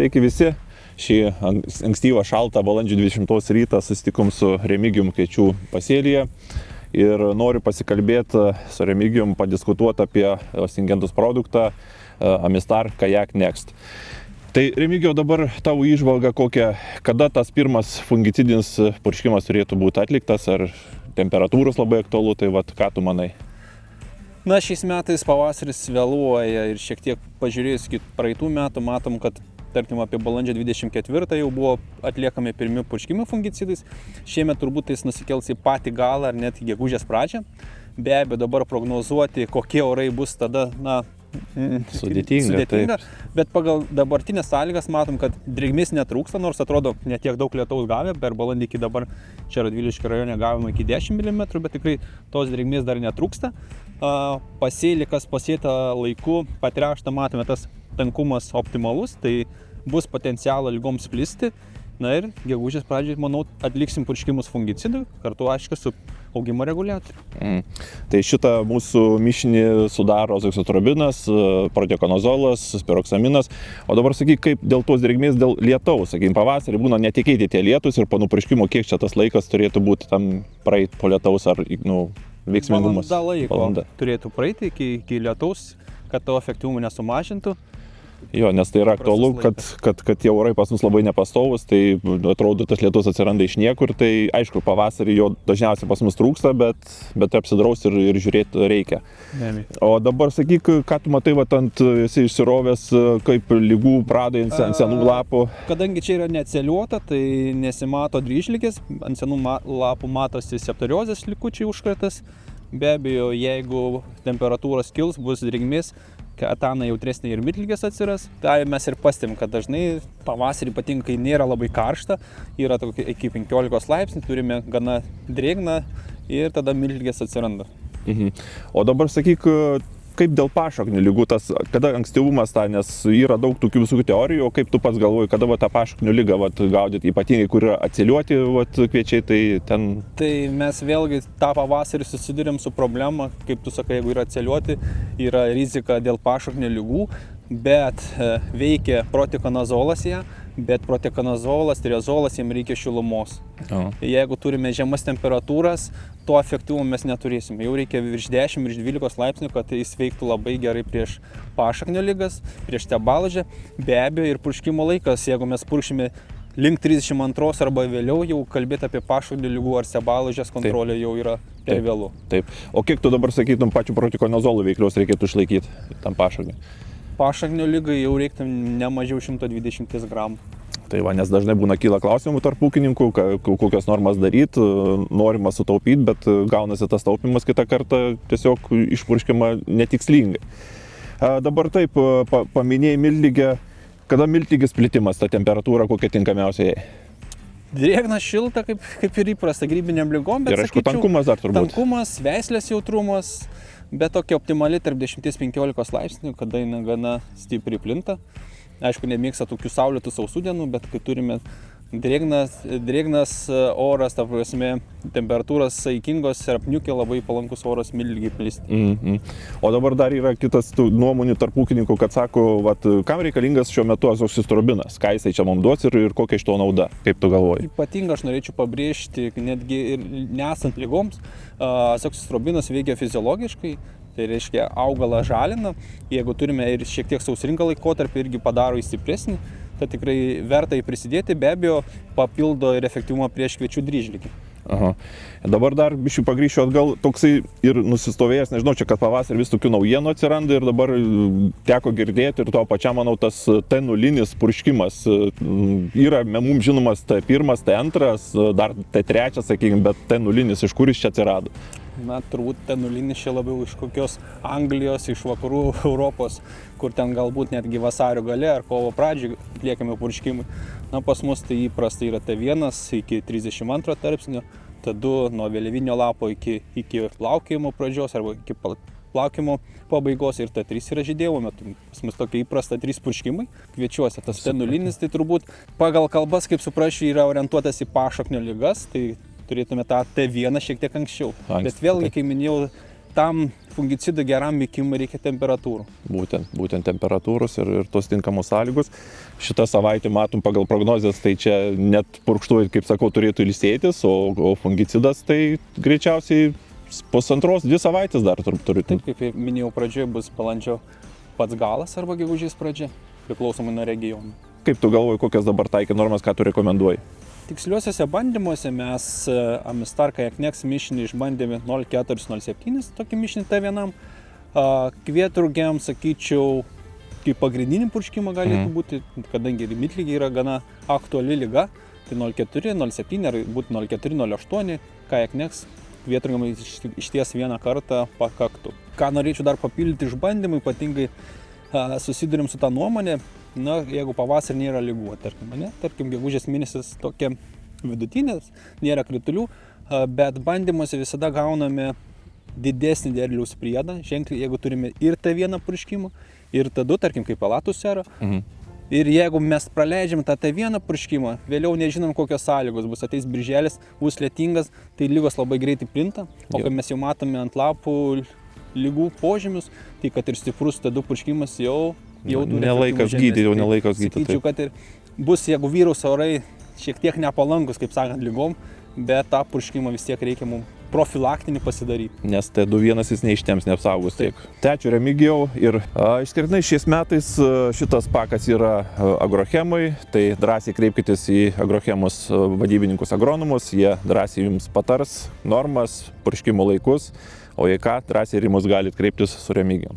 Sveiki visi. Šį ankstyvą šaltą balandžio 20 rytą susitikom su Remigijum Kviečių pasėlyje ir noriu pasikalbėti su Remigijum, padiskutuoti apie Syngenta's produktą Amistar Kayak Next. Tai Remigijau, dabar tavo įžvalga kokia, kada tas pirmas fungicidinis purškimas turėtų būti atliktas, ar temperatūros labai aktualu, tai vat, ką tu manai? Na, šiais metais pavasaris vėluoja ir šiek tiek pažiūrėjus iki praeitų metų, matom, kad tarkim apie balandžio 24 jau buvo atliekami pirmi purškimai fungicidais. Šiemet turbūt tai nusikels į patį galą ar net į gegužės pradžią. Be abejo, dabar prognozuoti, kokie orai bus tada, na, sudėtinga. Bet pagal dabartinės sąlygas matom, kad drėgmės netrūksta, nors atrodo netiek daug lietaus gavę, per balandį iki dabar čia Radviliškio rajone gavome iki 10 mm, bet tikrai tos drėgmės dar netrūksta. Pasėlį, kas pasėta laiku, patręšta, matome, tas tankumas optimalus, tai bus potencialo lygoms plisti. Na ir gegužės pradžiai, manau, atliksim purškimus fungicidų, kartu aišku su augimo reguliatoriu. Tai šitą mūsų mišinį sudaro azoksistrobinas, proteokonazolas, spiroksaminas. O dabar sakyk, kaip dėl tos drėgmės, dėl lietaus, sakykim, pavasarį būna netikėti tie lietus ir po nupurškimo, kiek čia tas laikas turėtų būti tam praeit po lietaus ar veiksmingumas? Valanda laiko turėtų praeiti iki lietaus, kad to efektyvumą nesumažintų. Jo, nes tai yra aktualu, kad tie orai pas mus labai nepastovus, tai atrodo, tas lietus atsiranda iš niekur, tai aišku, pavasarį jo dažniausiai pas mus trūksta, bet apsidrausti ir žiūrėti reikia. O dabar sakyk, ką tu matai, esi išsirovęs, kaip lygų pradai ant senų lapų? Kadangi čia yra neatseliuota, tai nesimato dryžligės, ant senų lapų matosi septoriozės likučiai užkratas. Be abejo, jeigu temperatūros kils, bus drėgmės, atana jautresnė ir mitlygės atsiras. Tai mes ir pastebim, kad dažnai pavasarį ypatingai, kai nėra labai karšta, yra iki 15 laipsnių, turime gana drėgną ir tada mitlygės atsiranda. O dabar sakyk, kaip dėl pašaknių lygų, kada ankstyvumas tą, nes yra daug tokių visokių teorijų, o kaip tu pats galvoji, kada tą pašaknių lygą gaudyti, ypatingai kur yra atsiliuoti kviečiai, tai ten... Tai mes vėlgi tą pavasarį susidurėm su problema, kaip tu sakai, jeigu yra atsiliuoti, yra rizika dėl pašaknių lygų, bet veikia proteokonazolas ją, bet proteokonazolas, triazolas, jiems reikia šilumos. Jeigu turime žemas temperatūras, to efektyvumo mes neturėsim. Jau reikia virš 10, virš 12 laipsnių, kad jis veiktų labai gerai prieš pašaknio ligas, prieš stebalažę. Be abejo, ir purškimo laikas, jeigu mes puršime link 32 arba vėliau, jau kalbėti apie pašaknio ligų ar stebalažės kontrolę jau yra per vėlu. Taip. O kiek tu dabar sakytum pačių proteokonazolų veiklios reikėtų išlaikyti tam pašakniui? Pašaknio lygai jau reiktų ne mažiau 120 gramų. Tai va, nes dažnai būna kyla klausimų tarp ūkininkų, kokias normas daryti, norima sutaupyti, bet gaunasi tas taupimas kitą kartą tiesiog išpurškiama netikslingai. Dabar taip, paminėjai miltlygę, kada miltlygės plitimas, ta temperatūra kokia tinkamiausia jai? Drėgna, šilta, kaip ir įprasta grybiniam lygom, bet ir aišku, tankumas dar turbūt. Tankumas, veislės jautrumas, bet tokia optimali tarp 10-15 laipsnių, kada jinai gana stipriai plinta. Aišku, nemėgsta tokių saulėtų sausų dienų, bet kai turime drėgnas oras, ta prasme, temperatūros saikingos ir apniukė, labai palankus oras miltlygiai plisti. O dabar dar yra kitas nuomonių tarp ūkininkų, kad sako, kam reikalingas šiuo metu azoksistrobinas, ką jisai čia mums duos ir kokia iš to nauda, kaip tu galvoji? Ypatingai aš norėčiau pabrėžti, netgi ir nesant lygoms, azoksistrobinas veikia fiziologiškai. Tai reiškia, augalą žalina, jeigu turime ir šiek tiek sausringą laikotarpį, irgi padaro jį stipresnį, tai tikrai verta jį prisidėti, be abejo, papildo ir efektyvumą prieš kviečių dryžligį. Dabar dar biškiu pagrįšiu atgal, toksai ir nusistovėjęs, nežinau, čia kad pavasarį vis tokių naujienų atsiranda ir dabar teko girdėti ir to pačiam, manau, tas T0 purškimas. Yra mums žinomas T1, T2, dar T3, sakykime, bet T0 iš kur jis čia atsirado? Na, turbūt T0 čia labiau iš kokios Anglijos, iš vakarų Europos, kur ten galbūt netgi vasario gale ar kovo pradžioj atliekami purškimai. Na, pas mus tai įprasta yra T1 iki 32 tarpsnio, T2 nuo vėliavinio lapo iki plaukėjimo pradžios arba iki plaukimo pabaigos ir T3 yra žydėjimo metu. Pas mus tokia įprasta 3 purškimai kviečiuose. Tas T0 tai turbūt pagal kalbas, kaip suprasčiau, yra orientuotas į pašaknio ligas, tai turėtume tą T1 šiek tiek anksčiau. Bet vėlgi, kaip minėjau, tam fungicidų geram veikimui reikia temperatūrų. Būtent temperatūros ir tos tinkamos sąlygos. Šitą savaitę matom pagal prognozes, tai čia net purkštuvai, kaip sakau, turėtų ilsėtis, o fungicidas tai greičiausiai 1,5–2 savaitės dar turi. Taip, kaip ir minėjau pradžioje, bus balandžio pats galas arba gegužės pradžia, priklausomai nuo regionų. Kaip tu galvoji, kokias dabar taikė normas, ką tu rekomenduoji? Tiksliuosiuose bandymuose mes Amistar Kajaknex mišinį išbandėme 0,4–0,7, tokį mišinį T1. Kvietrugiam, sakyčiau, kaip pagrindinį purškimą galėtų būti, kadangi rimitligė yra gana aktuali liga, tai 0,4–0,7 ar būtų 0,4–0,8 Kajaknex kvietrugiam išties vieną kartą pakaktų. Ką norėčiau dar papildyti išbandymui, ypatingai susidurėm su tą nuomonę, jeigu pavasarį nėra lygų, tarkim, gegužės mėnesis tokia vidutinės, nėra kritulių, bet bandymuose visada gauname didesnį derliaus priedą, ženkliai, jeigu turime ir T1 purškimą, ir T2, tarkim, kaip palatų serą. Ir jeigu mes praleidžiam tą T1 purškimą, vėliau nežinom, kokios sąlygos bus, ateis birželis, bus lietingas, tai lygos labai greitai plinta, o kai mes jau matome ant lapų lygų požymius, tai kad ir stiprus T2 purškimas jau nelaikas gydyti, jau nelaikas gydyti. Sakyčiau, kad ir bus, jeigu vyraus orai šiek tiek nepalankus, kaip sakant, lygom, bet tą purškimą vis tiek reikia mums profilaktinį pasidaryti. Nes T2 jis neištems, neapsaugos tiek. Ačiū Remigijau ir išskirtinai šiais metais šitas pakas yra agrochemai, tai drąsiai kreipkitės į agrochemos vadybininkus agronomus, jie drąsiai jums patars normas, purškimo laikus, o jei ką, drąsiai ir į mus galit kreiptis su Remigijum.